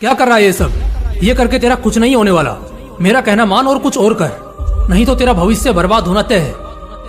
क्या कर रहा है ये सब? ये करके तेरा कुछ नहीं होने वाला। मेरा कहना मान और कुछ और कर, नहीं तो तेरा भविष्य बर्बाद होना तय है।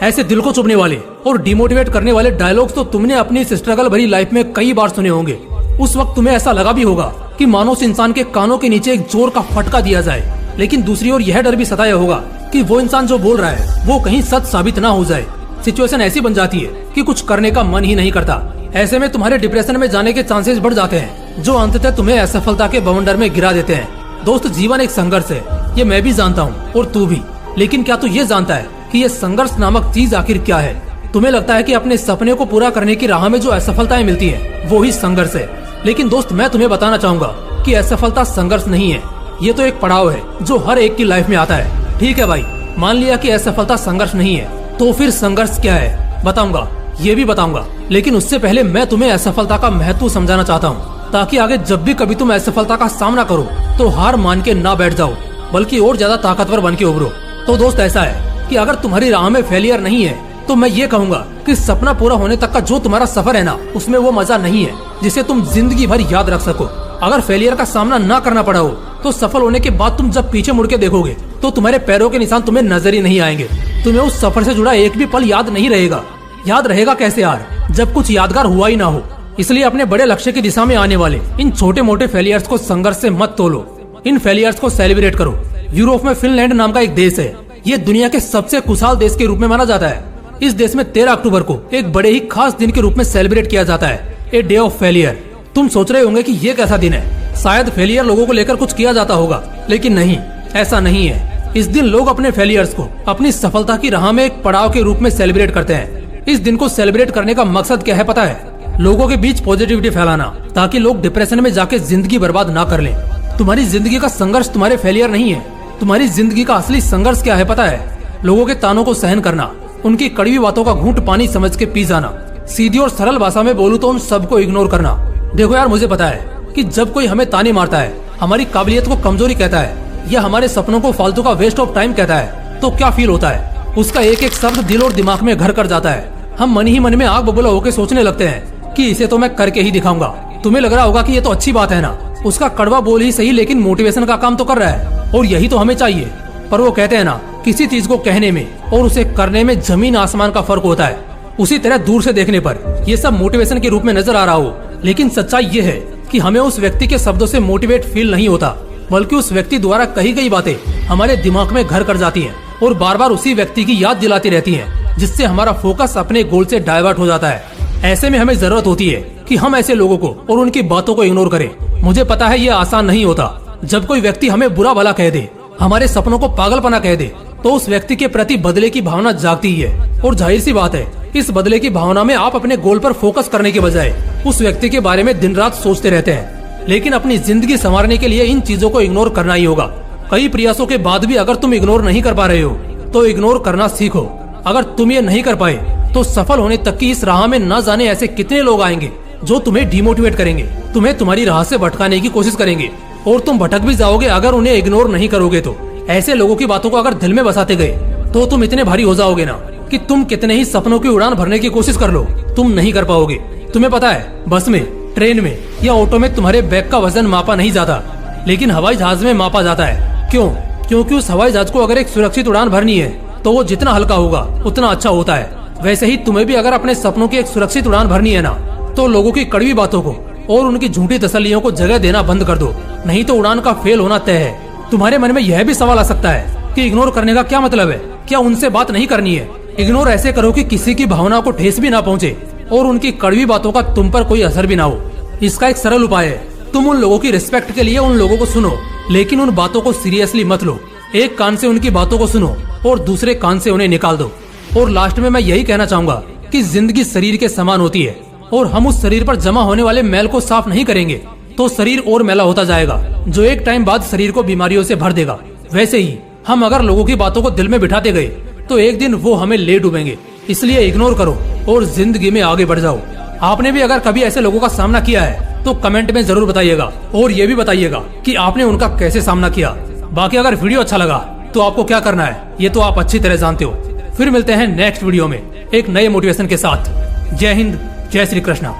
ऐसे दिल को चुभने वाले और डिमोटिवेट करने वाले डायलॉग्स तो तुमने अपनी इस स्ट्रगल भरी लाइफ में कई बार सुने होंगे। उस वक्त तुम्हें ऐसा लगा भी होगा कि मानो उस इंसान के कानों के नीचे एक जोर का फटका दिया जाए। लेकिन दूसरी ओर यह डर भी सताया होगा कि वो इंसान जो बोल रहा है वो कहीं सच साबित ना हो जाए। सिचुएशन ऐसी बन जाती है कि कुछ करने का मन ही नहीं करता। ऐसे में तुम्हारे डिप्रेशन में जाने के चांसेस बढ़ जाते हैं, जो अंततः तुम्हें असफलता के बवंडर में गिरा देते हैं। दोस्त, जीवन एक संघर्ष है, ये मैं भी जानता हूँ और तू भी। लेकिन क्या तू ये जानता है कि ये संघर्ष नामक चीज आखिर क्या है? तुम्हें लगता है कि अपने सपने को पूरा करने की राह में जो असफलताएं मिलती हैं, वो ही संघर्ष है। लेकिन दोस्त, मैं तुम्हें बताना चाहूंगा कि असफलता संघर्ष नहीं है, ये तो एक पड़ाव है जो हर एक की लाइफ में आता है। ठीक है भाई, मान लिया कि असफलता संघर्ष नहीं है, तो फिर संघर्ष क्या है बताऊंगा, ये भी बताऊंगा। लेकिन उससे पहले मैं तुम्हें असफलता का महत्व समझाना चाहता हूँ, ताकि आगे जब भी कभी तुम असफलता का सामना करो तो हार मान के ना बैठ जाओ, बल्कि और ज्यादा ताकतवर बन के उभरो। तो दोस्त, ऐसा है कि अगर तुम्हारी राह में फेलियर नहीं है तो मैं ये कहूँगा कि सपना पूरा होने तक का जो तुम्हारा सफर है ना, उसमें वो मजा नहीं है जिसे तुम जिंदगी भर याद रख सको। अगर फेलियर का सामना ना करना पड़ा हो तो सफल होने के बाद तुम जब पीछे मुड़ के देखोगे तो तुम्हारे पैरों के निशान तुम्हें नजर ही नहीं आएंगे। तुम्हें उस सफर से जुड़ा एक भी पल याद नहीं रहेगा। याद रहेगा कैसे यार, जब कुछ यादगार हुआ ही ना हो। इसलिए अपने बड़े लक्ष्य की दिशा में आने वाले इन छोटे मोटे फेलियर्स को संघर्ष से मत तोलो, इन फेलियर्स को सेलिब्रेट करो। यूरोप में फिनलैंड नाम का एक देश है, ये दुनिया के सबसे खुशहाल देश के रूप में माना जाता है। इस देश में 13 अक्टूबर को एक बड़े ही खास दिन के रूप में सेलिब्रेट किया जाता है, ए डे ऑफ फेलियर। तुम सोच रहे होंगे कि ये कैसा दिन है, शायद फेलियर लोगों को लेकर कुछ किया जाता होगा, लेकिन नहीं, ऐसा नहीं है। इस दिन लोग अपने फेलियर्स को अपनी सफलता की राह में एक पड़ाव के रूप में सेलिब्रेट करते हैं। इस दिन को सेलिब्रेट करने का मकसद क्या है पता है? लोगों के बीच पॉजिटिविटी फैलाना, ताकि लोग डिप्रेशन में जाके जिंदगी बर्बाद ना कर लें। तुम्हारी जिंदगी का संघर्ष तुम्हारे फेलियर नहीं है, तुम्हारी जिंदगी का असली संघर्ष क्या है पता है? लोगों के तानों को सहन करना, उनकी कड़वी बातों का घूंट पानी समझ के पी जाना। सीधी और सरल भाषा में बोलूं तो उन सबको इग्नोर करना। देखो यार, मुझे पता है कि जब कोई हमें ताने मारता है, हमारी काबिलियत को कमजोरी कहता है, या हमारे सपनों को फालतू का वेस्ट ऑफ टाइम कहता है, तो क्या फील होता है? उसका एक एक शब्द दिल और दिमाग में घर कर जाता है। हम मन ही मन में आग बबूला होकर सोचने लगते हैं कि इसे तो मैं करके ही दिखाऊंगा। तुम्हें लग रहा होगा कि ये तो अच्छी बात है ना, उसका कड़वा बोल ही सही, लेकिन मोटिवेशन का काम तो कर रहा है, और यही तो हमें चाहिए। पर वो कहते हैं ना, किसी चीज को कहने में और उसे करने में जमीन आसमान का फर्क होता है। उसी तरह दूर से देखने पर ये सब मोटिवेशन के रूप में नजर आ रहा हो, लेकिन सच्चाई ये है कि हमें उस व्यक्ति के शब्दों से मोटिवेट फील नहीं होता, बल्कि उस व्यक्ति द्वारा कही गई बातें हमारे दिमाग में घर कर जाती हैं और बार बार उसी व्यक्ति की याद दिलाती रहती हैं, जिससे हमारा फोकस अपने गोल से डाइवर्ट हो जाता है। ऐसे में हमें जरूरत होती है कि हम ऐसे लोगों को और उनकी बातों को इग्नोर करें। मुझे पता है ये आसान नहीं होता। जब कोई व्यक्ति हमें बुरा भला कह दे, हमारे सपनों को पागलपना कह दे, तो उस व्यक्ति के प्रति बदले की भावना जागती ही है। और जाहिर सी बात है, इस बदले की भावना में आप अपने गोल पर फोकस करने के बजाय उस व्यक्ति के बारे में दिन रात सोचते रहते हैं। लेकिन अपनी जिंदगी संवारने के लिए इन चीजों को इग्नोर करना ही होगा। कई प्रयासों के बाद भी अगर तुम इग्नोर नहीं कर पा रहे हो तो इग्नोर करना सीखो। अगर तुम ये नहीं कर पाए तो सफल होने तक की इस राह में न जाने ऐसे कितने लोग आएंगे जो तुम्हें डिमोटिवेट करेंगे, तुम्हें तुम्हारी राह से भटकाने की कोशिश करेंगे, और तुम भटक भी जाओगे अगर उन्हें इग्नोर नहीं करोगे तो। ऐसे लोगों की बातों को अगर दिल में बसाते गए तो तुम इतने भारी हो जाओगे ना कि तुम कितने ही सपनों की उड़ान भरने की कोशिश कर लो, तुम नहीं कर पाओगे। तुम्हें पता है, बस में, ट्रेन में या ऑटो में तुम्हारे बैग का वजन मापा नहीं जाता, लेकिन हवाई जहाज में मापा जाता है। क्यों? क्योंकि उस हवाई जहाज को अगर एक सुरक्षित उड़ान भरनी है तो वो जितना हल्का होगा उतना अच्छा होता है। वैसे ही तुम्हें भी अगर अपने सपनों की एक सुरक्षित उड़ान भरनी है ना, तो लोगों की कड़वी बातों को और उनकी झूठी तसल्लियों को जगह देना बंद कर दो, नहीं तो उड़ान का फेल होना तय है। तुम्हारे मन में यह भी सवाल आ सकता है कि इग्नोर करने का क्या मतलब है? क्या उनसे बात नहीं करनी है? इग्नोर ऐसे करो कि किसी की भावना को ठेस भी ना पहुंचे और उनकी कड़वी बातों का तुम पर कोई असर भी ना हो। इसका एक सरल उपाय है, तुम उन लोगों की रिस्पेक्ट के लिए उन लोगों को सुनो, लेकिन उन बातों को सीरियसली मत लो। एक कान से उनकी बातों को सुनो और दूसरे कान से उन्हें निकाल दो। और लास्ट में मैं यही कहना चाहूंगा कि जिंदगी शरीर के समान होती है, और हम उस शरीर पर जमा होने वाले मैल को साफ नहीं करेंगे तो शरीर और मैला होता जाएगा, जो एक टाइम बाद शरीर को बीमारियों से भर देगा। वैसे ही हम अगर लोगों की बातों को दिल में बिठाते गए तो एक दिन वो हमें ले डूबेंगे। इसलिए इग्नोर करो और जिंदगी में आगे बढ़ जाओ। आपने भी अगर कभी ऐसे लोगों का सामना किया है तो कमेंट में जरूर बताइएगा, और ये भी बताइएगा कि आपने उनका कैसे सामना किया। बाकी अगर वीडियो अच्छा लगा तो आपको क्या करना है ये तो आप अच्छी तरह जानते हो। फिर मिलते हैं नेक्स्ट वीडियो में एक नए मोटिवेशन के साथ। जय हिंद, जय श्री कृष्णा।